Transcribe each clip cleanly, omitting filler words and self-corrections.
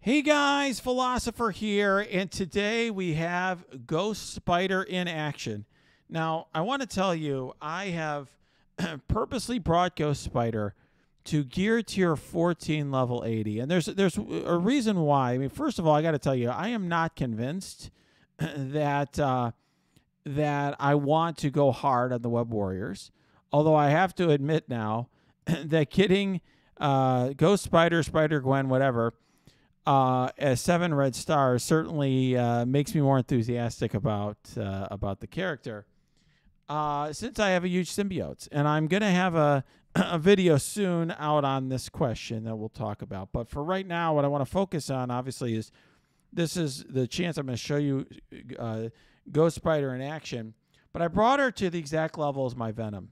Hey guys, Philosopher here, and today we have Ghost Spider in action. Now, I want to tell you, I have purposely brought Ghost Spider to Gear Tier 14 level 80, and there's a reason why. I mean, first of all, I got to tell you, I am not convinced that I want to go hard on the Web Warriors, although I have to admit now that getting Ghost Spider, Spider-Gwen, whatever, as 7 red stars certainly makes me more enthusiastic about the character. Since I have a huge Symbiotes, and I'm going to have a video soon out on this question that we'll talk about. But for right now, what I want to focus on, obviously, is this is the chance I'm going to show you Ghost Spider in action. But I brought her to the exact level as my Venom.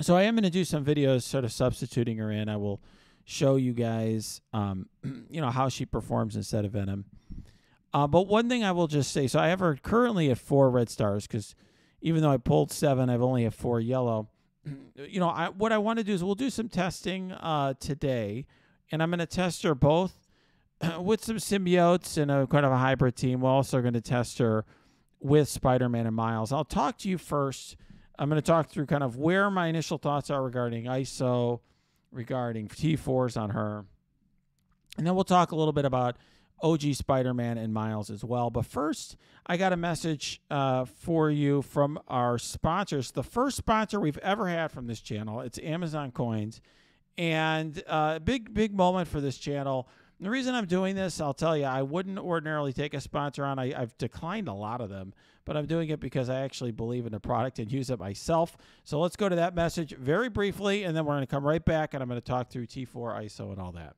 So I am going to do some videos sort of substituting her in. I will show you guys, how she performs instead of Venom. But one thing I will just say, so I have her currently at 4 red stars because even though I pulled 7, I've only have 4 yellow. What I want to do is we'll do some testing today, and I'm going to test her both with some symbiotes and a kind of a hybrid team. We're also going to test her with Spider-Man and Miles. I'll talk to you first. I'm going to talk through kind of where my initial thoughts are regarding ISO, regarding T4s on her. And then we'll talk a little bit about OG Spider-Man and Miles as well. But first, I got a message for you from our sponsors. The first sponsor we've ever had from this channel. It's Amazon Coins. And big moment for this channel. And the reason I'm doing this, I'll tell you, I wouldn't ordinarily take a sponsor on. I've declined a lot of them, but I'm doing it because I actually believe in the product and use it myself. So let's go to that message very briefly, and then we're going to come right back, and I'm going to talk through T4, ISO, and all that.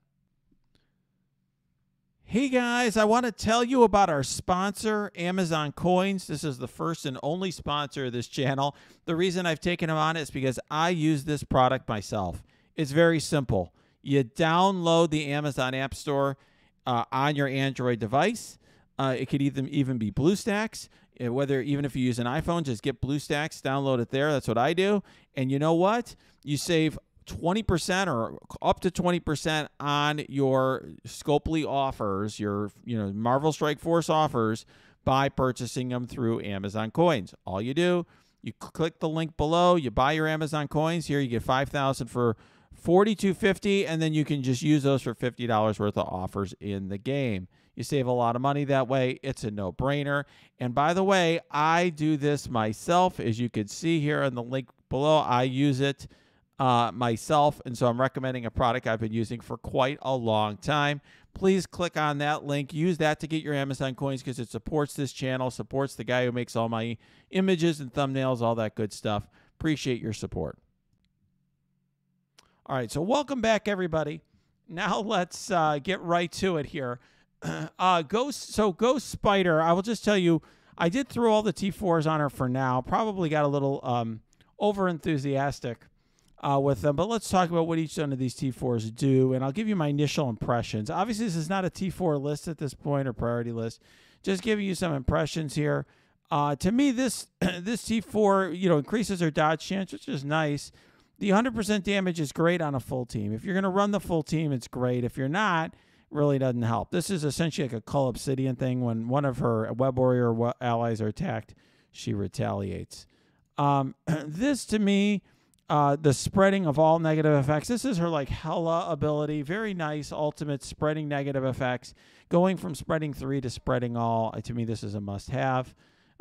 Hey guys, I want to tell you about our sponsor, Amazon Coins. This is the first and only sponsor of this channel. The reason I've taken them on is because I use this product myself. It's very simple. You download the Amazon App Store on your Android device. It could even be BlueStacks. Even if you use an iPhone, just get BlueStacks, download it there. That's what I do. And you know what? You save 20% or up to 20% on your Scopely offers, your Marvel Strike Force offers, by purchasing them through Amazon Coins. All you do, you click the link below, you buy your Amazon Coins. Here you get 5,000 for $42.50, and then you can just use those for $50 worth of offers in the game. You save a lot of money that way. It's a no-brainer. And by the way, I do this myself. As you can see here in the link below, I use it myself, and so I'm recommending a product I've been using for quite a long time. Please click on that link. Use that to get your Amazon Coins because it supports this channel, supports the guy who makes all my images and thumbnails, all that good stuff. Appreciate your support. All right, so welcome back, everybody. Now let's get right to it here. Ghost Spider, I will just tell you, I did throw all the T4s on her for now. Probably got a little over-enthusiastic with them, but let's talk about what each one of these T4s do, and I'll give you my initial impressions. Obviously, this is not a T4 list at this point or priority list. Just giving you some impressions here. To me, this T4, increases her dodge chance, which is nice. The 100% damage is great on a full team. If you're going to run the full team, it's great. If you're not, it really doesn't help. This is essentially like a Cull Obsidian thing. When one of her Web Warrior allies are attacked, she retaliates. This, to me, the spreading of all negative effects, this is her like Hela ability. Very nice ultimate spreading negative effects. Going from spreading 3 to spreading all, to me, this is a must-have.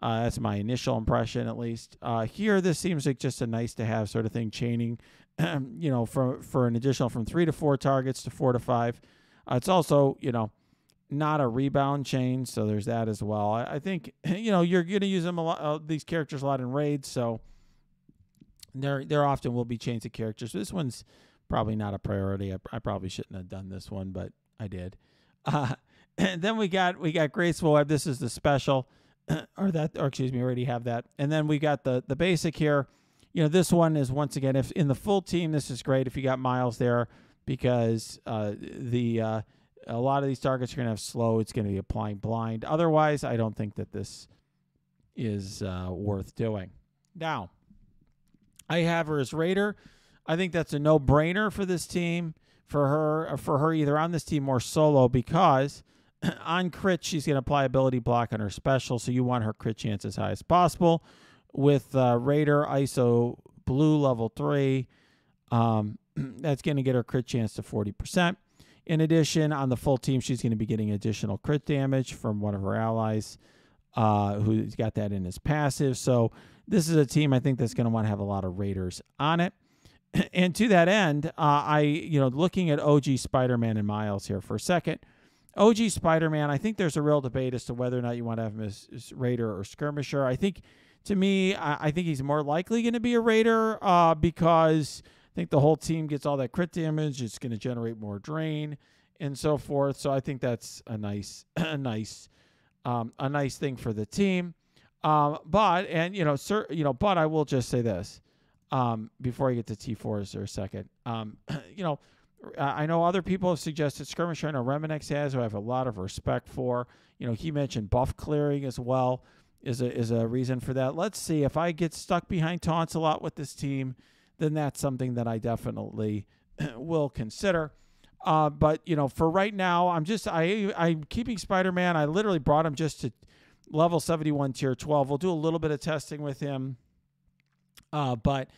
That's my initial impression, at least. Here, this seems like just a nice-to-have sort of thing, chaining, for an additional from 3 to 4 targets to 4 to 5. It's also, not a rebound chain, so there's that as well. I think, you're going to use them a lot, these characters a lot in raids, so there often will be chains of characters. This one's probably not a priority. I probably shouldn't have done this one, but I did. And then we got Graceful Web. This is the special. Or excuse me, we already have that. And then we got the basic here. This one is, once again, if in the full team, this is great if you got Miles there, because a lot of these targets are going to have slow. It's going to be applying blind. Otherwise, I don't think that this is worth doing. Now, I have her as Raider. I think that's a no-brainer for this team. for her either on this team or solo, because on crit she's going to apply ability block on her special, so you want her crit chance as high as possible. With Raider ISO blue level 3, that's going to get her crit chance to 40%. In addition, on the full team, she's going to be getting additional crit damage from one of her allies who's got that in his passive. So this is a team I think that's going to want to have a lot of Raiders on it. And to that end, looking at OG Spider-Man and Miles here for a second. OG Spider-Man, I think there's a real debate as to whether or not you want to have him as Raider or Skirmisher. I think, to me, I think he's more likely going to be a Raider because I think the whole team gets all that crit damage. It's going to generate more drain and so forth. So I think that's a nice thing for the team. But I will just say this before I get to T4s for a second. I know other people have suggested Skirmisher. I know Reminex has, who I have a lot of respect for. He mentioned buff clearing as well is a reason for that. Let's see, if I get stuck behind taunts a lot with this team, then that's something that I definitely will consider. But for right now, I'm keeping Spider-Man. I literally brought him just to level 71 tier 12. We'll do a little bit of testing with him. But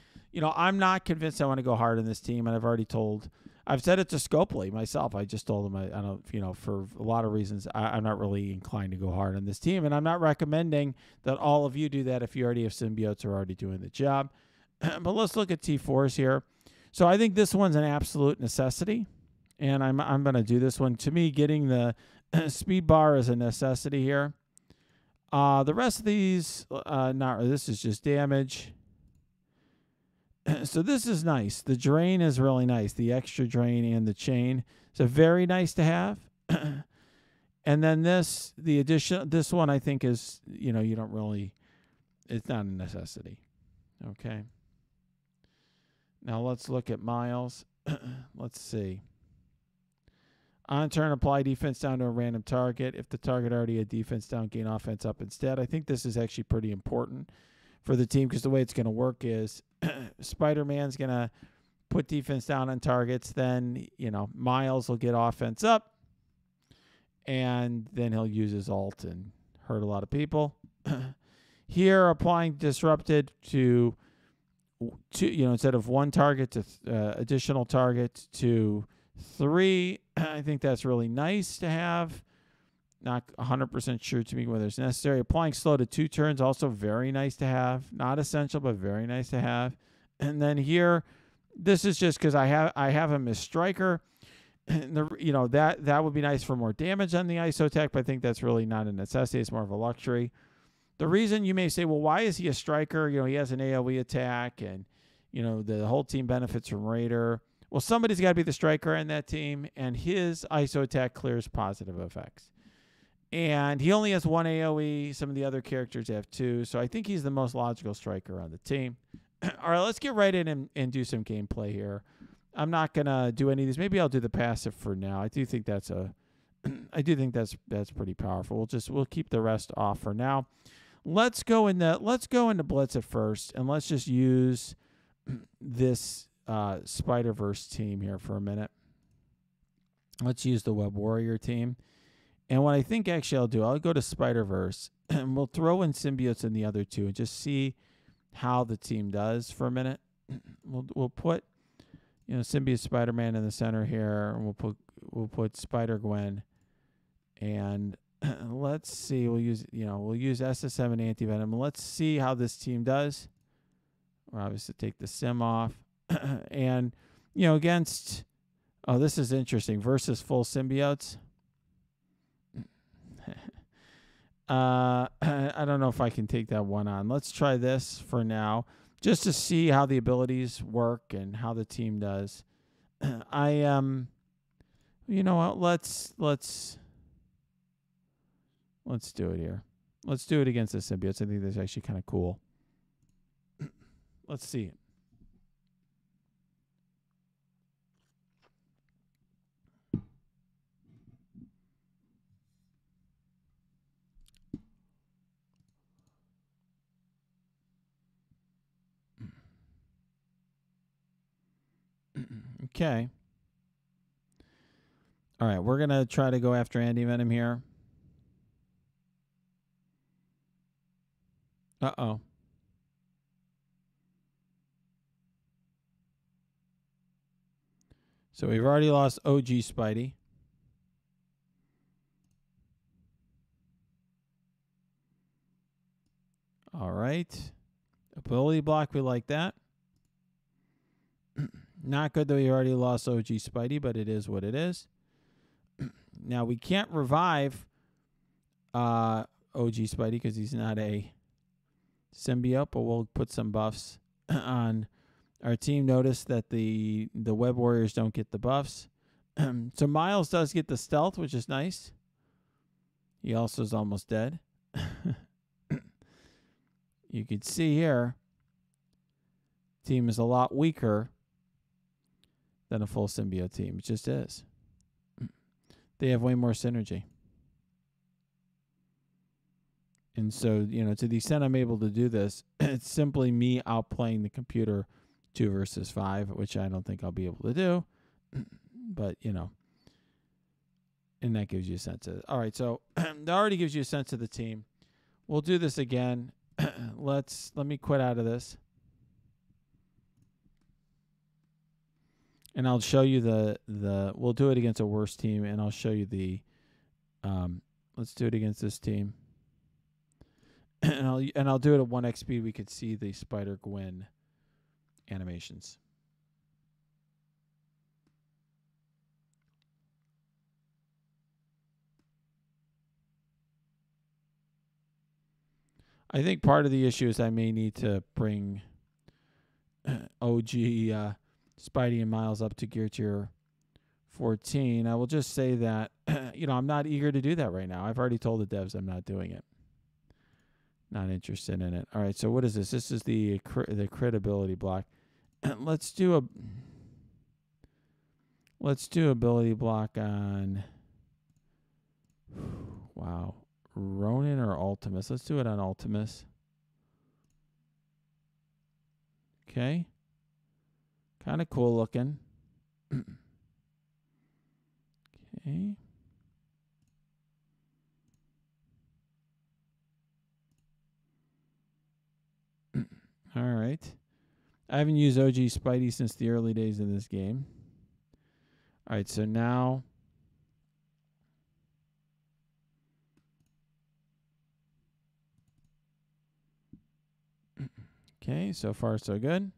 I'm not convinced I want to go hard on this team, and I've said it to Scopely myself. I just told him I don't, for a lot of reasons, I'm not really inclined to go hard on this team, and I'm not recommending that all of you do that if you already have symbiotes or are already doing the job. But let's look at T4s here. So I think this one's an absolute necessity, and I'm going to do this one. To me, getting the speed bar is a necessity here. The rest of these, this is just damage. So this is nice. The drain is really nice. The extra drain and the chain. So very nice to have. And then this one I think is, you don't really, it's not a necessity. Okay. Now let's look at Miles. Let's see. On turn, apply defense down to a random target. If the target already had defense down, gain offense up instead. I think this is actually pretty important for the team, because the way it's going to work is Spider-Man's going to put defense down on targets. Then, Miles will get offense up, and then he'll use his ult and hurt a lot of people. Here, applying disrupted to instead of one target to additional targets to 3. I think that's really nice to have. Not 100% sure to me whether it's necessary. Applying slow to 2 turns, also very nice to have. Not essential, but very nice to have. And then here, this is just because I have him as striker. And that would be nice for more damage on the ISO tech, but I think that's really not a necessity. It's more of a luxury. The reason you may say, well, why is he a striker? He has an AoE attack, and the whole team benefits from Raider. Well, somebody's got to be the striker in that team, and his ISO attack clears positive effects. And he only has 1 AoE. Some of the other characters have 2. So I think he's the most logical striker on the team. All right, let's get right in and do some gameplay here. I'm not going to do any of these. Maybe I'll do the passive for now. I do think that's pretty powerful. We'll keep the rest off for now. Let's go into Blitz at first, and let's just use this Spider-Verse team here for a minute. Let's use the Web Warrior team. And what I think actually I'll go to Spider-Verse, and we'll throw in Symbiotes in the other 2 and just see how the team does for a minute. We'll put Symbiote Spider-Man in the center here, and we'll put Spider-Gwen, and let's see. We'll use SSM and Anti-Venom. Let's see how this team does. We'll obviously take the sim off, and against. Oh, this is interesting. Versus full Symbiotes. I don't know if I can take that one on. Let's try this for now, just to see how the abilities work and how the team does. You know what? Let's do it here. Let's do it against the Symbiotes. I think that's actually kind of cool. Let's see it. Okay. All right, we're going to try to go after Anti-Venom here. Uh-oh. So we've already lost OG Spidey. All right. Ability block, we like that. Not good that we already lost OG Spidey, but it is what it is. Now, we can't revive OG Spidey because he's not a symbiote, but we'll put some buffs on our team. Notice that the Web Warriors don't get the buffs. So Miles does get the stealth, which is nice. He also is almost dead. You can see here, team is a lot weaker than a full symbiote team. It just is. They have way more synergy. And so, you know, to the extent I'm able to do this, it's simply me outplaying the computer 2 versus 5, which I don't think I'll be able to do. But, you know, and that gives you a sense of it. All right, so that already gives you a sense of the team. We'll do this again. Let me quit out of this. And I'll show you we'll do it against a worse team, and I'll show you let's do it against this team. And I'll do it at 1x speed. We could see the Spider-Gwen animations. I think part of the issue is I may need to bring OG Spidey and Miles up to gear tier 14. I will just say that, you know, I'm not eager to do that right now. I've already told the devs I'm not doing it. Not interested in it. All right, so what is this? This is the crit ability block. Let's do ability block on, wow, Ronin or Ultimus. Let's do it on Ultimus. Okay. Kind of cool looking. Okay. All right. I haven't used OG Spidey since the early days of this game. All right, so now okay, so far so good.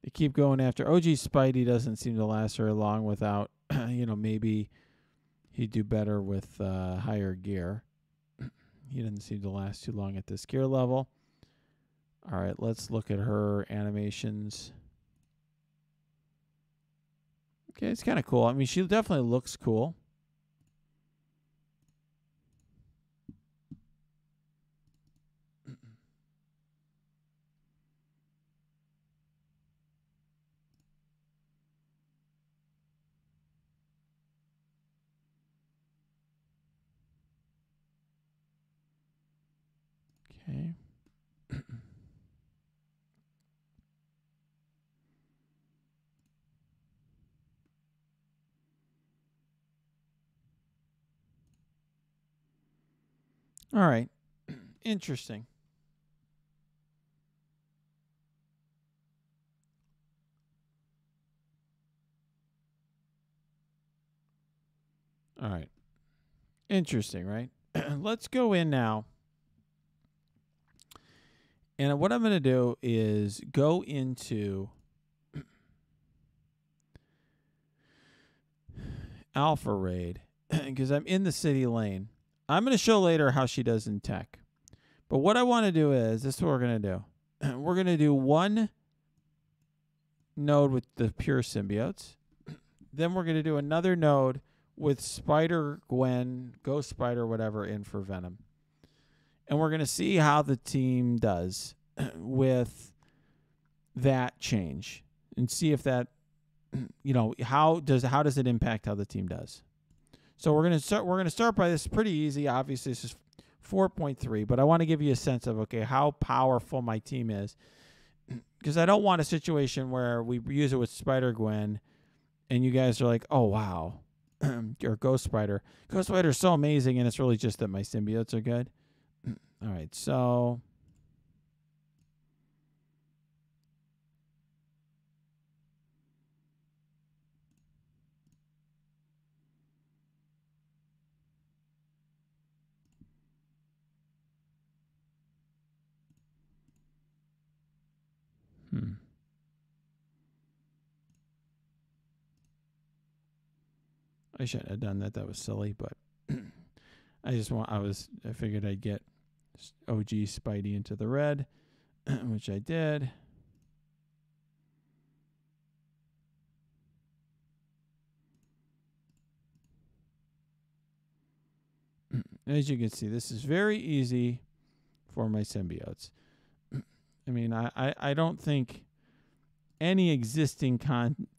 They keep going after OG Spidey. Doesn't seem to last very long without, you know, maybe he'd do better with higher gear. He doesn't seem to last too long at this gear level. All right, let's look at her animations. Okay, it's kind of cool. I mean, she definitely looks cool. Okay. All right. Interesting. All right. Interesting, right? Let's go in now. And what I'm going to do is go into Alpha Raid because I'm in the city lane. I'm going to show later how she does in tech. But what I want to do is, this is what we're going to do. We're going to do one node with the pure symbiotes. Then we're going to do another node with Spider-Gwen, Ghost Spider, whatever, in for Venom. And we're going to see how the team does with that change and see if that, you know, how does it impact how the team does. So we're going to start by this. Pretty easy. Obviously, this is 4.3, but I want to give you a sense of, okay, how powerful my team is. because I don't want a situation where we use it with Spider-Gwen and you guys are like, oh, wow, or Ghost Spider. Ghost Spider is so amazing, and it's really just that my symbiotes are good. All right, so... I shouldn't have done that. That was silly, but I figured I'd get OG Spidey into the red, which I did. As you can see, this is very easy for my symbiotes. I mean, I don't think any existing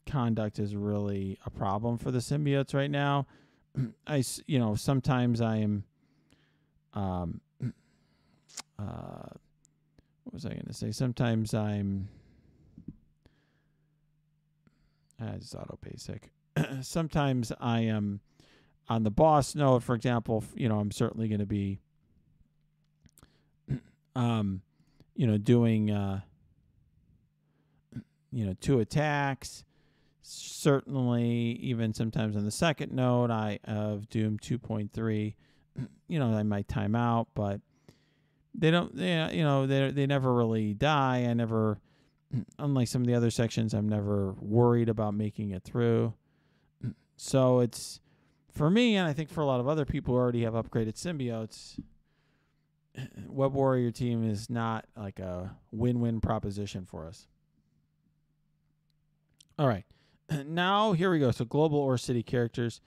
conduct is really a problem for the symbiotes right now. Sometimes I am, what was I going to say? Sometimes I just auto basic. Sometimes I am on the boss node, for example. I'm certainly going to be, doing, 2 attacks. Certainly, even sometimes on the second node, I have Doom 2.3. I might time out, but they don't. They never really die. I never, unlike some of the other sections, I'm never worried about making it through. So it's for me, and I think for a lot of other people who already have upgraded symbiotes, Web Warrior team is not like a win-win proposition for us. All right. Now, here we go. So, global or city characters.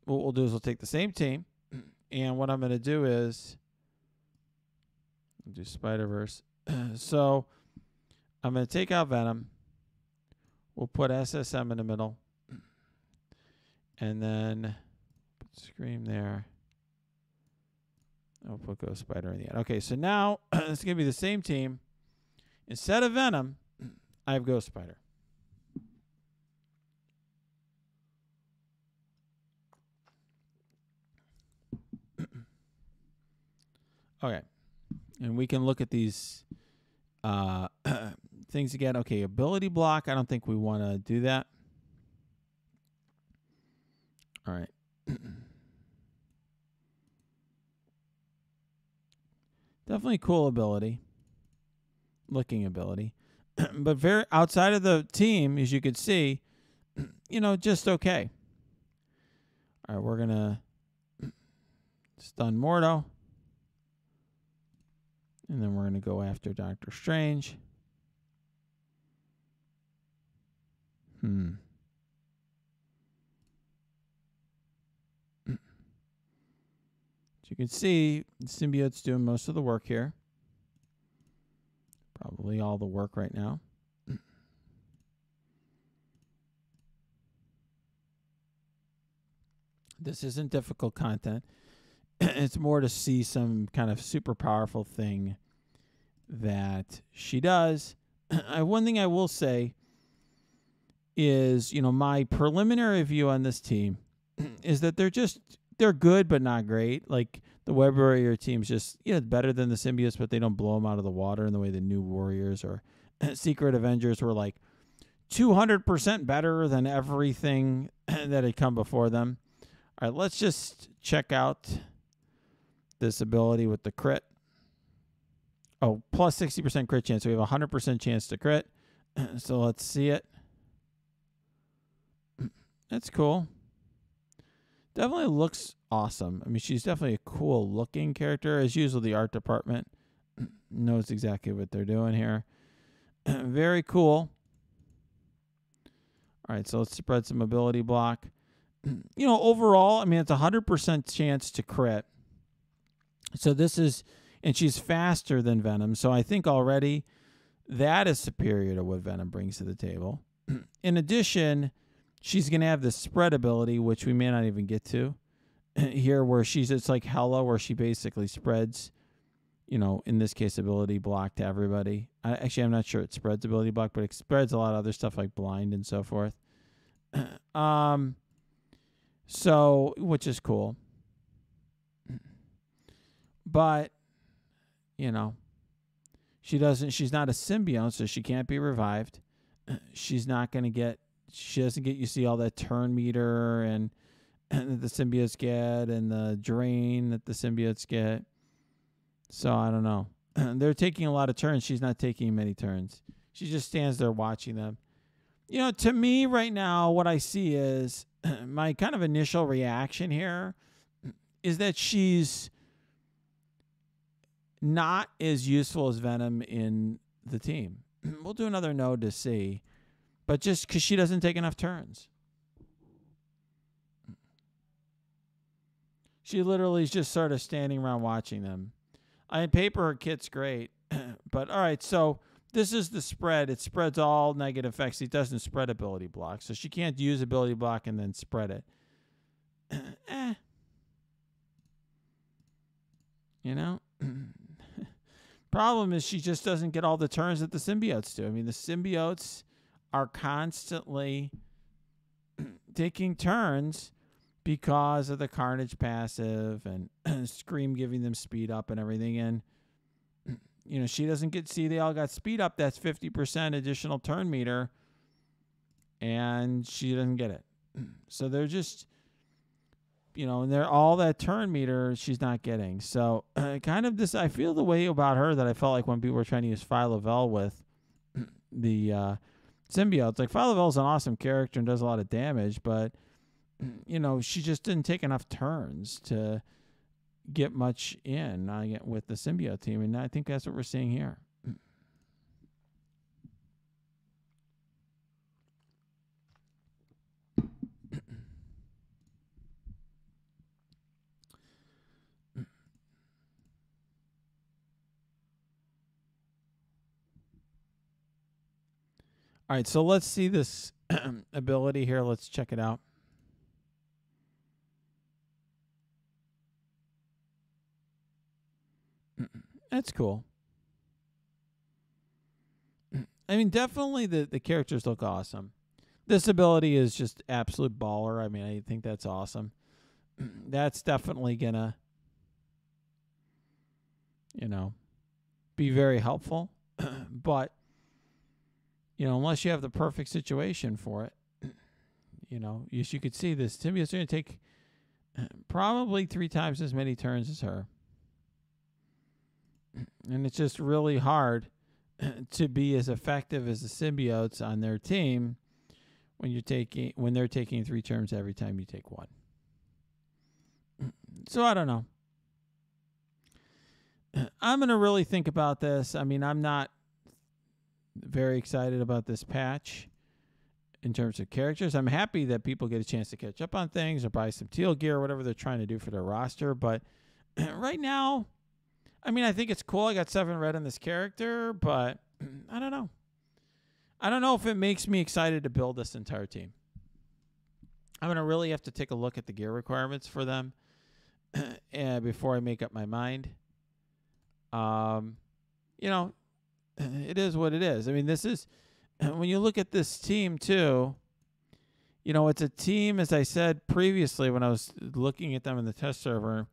What we'll do is we'll take the same team. And what I'm going to do is do Spider-Verse. So, I'm going to take out Venom. We'll put SSM in the middle. And then put Scream there. I'll put Ghost Spider in the end. Okay, so now it's going to be the same team. Instead of Venom, I have Ghost Spider. Okay, and we can look at these things again. Okay, ability block. I don't think we want to do that. All right. Definitely cool ability. Looking ability. But very outside of the team, as you could see, just okay. All right, we're going to stun Mordo. And then we're going to go after Doctor Strange. As you can see, the symbiote's doing most of the work here. Probably all the work right now. This isn't difficult content. It's more to see some kind of super powerful thing that she does. One thing I will say is, my preliminary view on this team is that they're good but not great. Like the Web Warrior team's just better than the Symbiotes, but they don't blow them out of the water in the way the New Warriors or Secret Avengers were like 200% better than everything that had come before them. All right, let's just check out this ability with the crit. Oh, plus 60% crit chance. So we have a 100% chance to crit. So let's see it. That's cool. Definitely looks awesome. I mean, she's definitely a cool looking character. As usual, the art department knows exactly what they're doing here. Very cool. All right, so let's spread some ability block. Overall, I mean, it's a 100% chance to crit. So this is, and she's faster than Venom. So I think already that is superior to what Venom brings to the table. In addition, she's going to have the spread ability, which we may not even get to here, where it's like Hella, where she basically spreads in this case, ability block to everybody. Actually, I'm not sure it spreads ability block, but it spreads a lot of other stuff like blind and so forth. So, which is cool. But, she's not a symbiote, so she can't be revived. She doesn't get, you see all that turn meter and that the symbiotes get and the drain that the symbiotes get. So I don't know. They're taking a lot of turns. She's not taking many turns. She just stands there watching them. To me right now, what I see is my kind of initial reaction here is that she's not as useful as Venom in the team. We'll do another node to see. But just because she doesn't take enough turns. She literally is just sort of standing around watching them. On paper, her kit's great. But, all right, so this is the spread. It spreads all negative effects. It doesn't spread ability block. So she can't use ability block and then spread it. Problem is she just doesn't get all the turns that the symbiotes do. I mean, the symbiotes are constantly taking turns because of the Carnage passive and Scream giving them speed up and everything. And, she doesn't they all got speed up. That's 50% additional turn meter. And she doesn't get it. So they're just, and they're all that turn meter she's not getting. So kind of this, I feel the way about her that I felt like when people were trying to use Phyla-Vell with the symbiotes. Like Phyla-Vell's an awesome character and does a lot of damage, but she just didn't take enough turns to get much in with the symbiote team, and I think that's what we're seeing here. All right, so let's see this ability here. Let's check it out. That's cool. I mean, definitely the characters look awesome. This ability is just absolute baller. I mean, I think that's awesome. That's definitely going to, be very helpful. But, unless you have the perfect situation for it, as you could see, this symbiote's going to take probably 3 times as many turns as her. And it's just really hard to be as effective as the symbiotes on their team when they're taking 3 turns every time you take 1. So I don't know. I'm going to really think about this. I mean, I'm not very excited about this patch in terms of characters. I'm happy that people get a chance to catch up on things or buy some teal gear or whatever they're trying to do for their roster. But right now, I mean, I think it's cool. I got 7 red on this character, but I don't know. I don't know if it makes me excited to build this entire team. I'm going to really have to take a look at the gear requirements for them before I make up my mind. It is what it is. I mean, this is, when you look at this team too, it's a team, as I said previously when I was looking at them in the test server,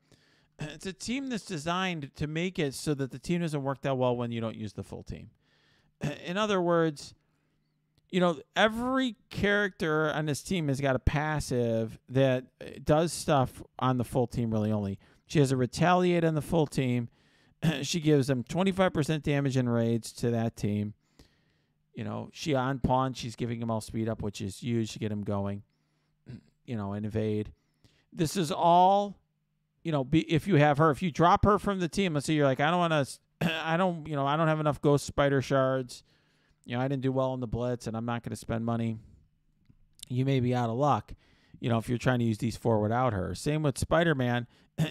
it's a team that's designed to make it so that the team doesn't work that well when you don't use the full team. In other words, every character on this team has got a passive that does stuff on the full team really only. She has a retaliate on the full team. She gives them 25% damage in raids to that team. She on pawn, she's giving them all speed up, which is huge to get them going, and evade. This is all, if you have her, if you drop her from the team, let's say you're like, I don't have enough ghost spider shards. I didn't do well in the blitz and I'm not going to spend money. You may be out of luck, if you're trying to use these 4 without her. Same with Spider-Man.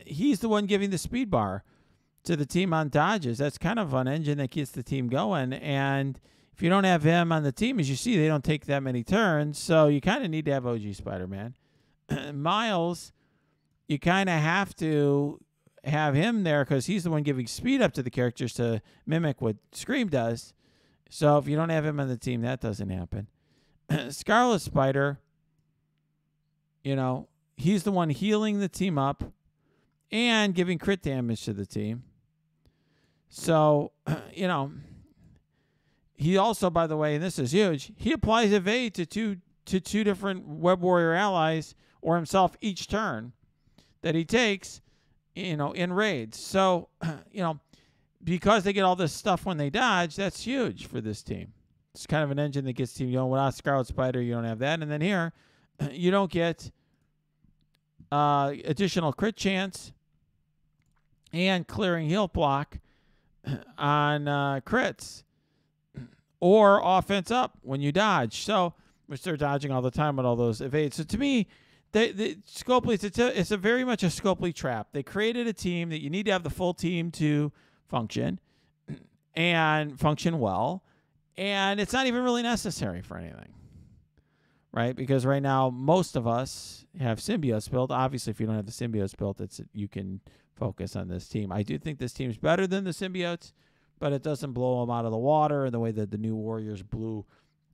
He's the one giving the speed bar to the team on dodges. That's kind of an engine that gets the team going. And if you don't have him on the team, as you see, they don't take that many turns. So you kind of need to have OG Spider-Man. Miles, you kind of have to have him there because he's the one giving speed up to the characters to mimic what Scream does. So if you don't have him on the team, that doesn't happen. Scarlet Spider, he's the one healing the team up and giving crit damage to the team. So, he also, by the way, and this is huge, he applies evade to two different Web Warrior allies or himself each turn that he takes, in raids. So, because they get all this stuff when they dodge, that's huge for this team. It's kind of an engine that gets team. Without Scarlet Spider, you don't have that. And then here, you don't get additional crit chance and clearing heal block on crits or offense up when you dodge. So, which they're dodging all the time with all those evades. So to me, the Scopely, it's a very much a Scopely trap. They created a team that you need to have the full team to function and function well. And it's not even really necessary for anything, right? Because right now, most of us have Symbiotes built. Obviously, if you don't have the Symbiotes built, you can focus on this team. I do think this team's better than the Symbiotes, but it doesn't blow them out of the water in the way that the new Warriors blew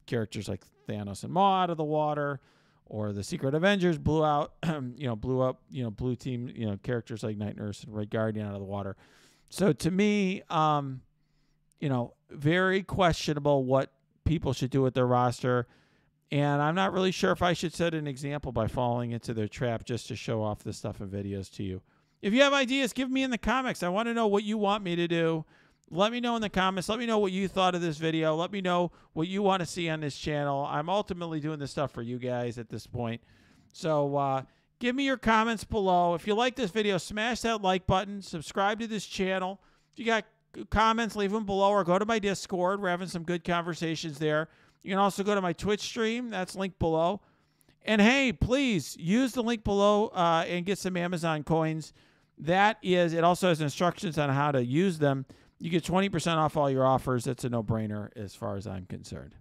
characters like Thanos and Maw out of the water, or the Secret Avengers blew up, blue team, characters like Night Nurse and Red Guardian out of the water. So to me, very questionable what people should do with their roster. And I'm not really sure if I should set an example by falling into their trap just to show off this stuff in videos to you. If you have ideas, give me in the comics. I want to know what you want me to do. Let me know in the comments. Let me know what you thought of this video. Let me know what you want to see on this channel. I'm ultimately doing this stuff for you guys at this point. So give me your comments below. If you like this video, smash that like button. Subscribe to this channel. If you got comments, leave them below, or go to my Discord. We're having some good conversations there. You can also go to my Twitch stream. That's linked below. And hey, please use the link below and get some Amazon coins. It also has instructions on how to use them. You get 20% off all your offers. That's a no-brainer as far as I'm concerned.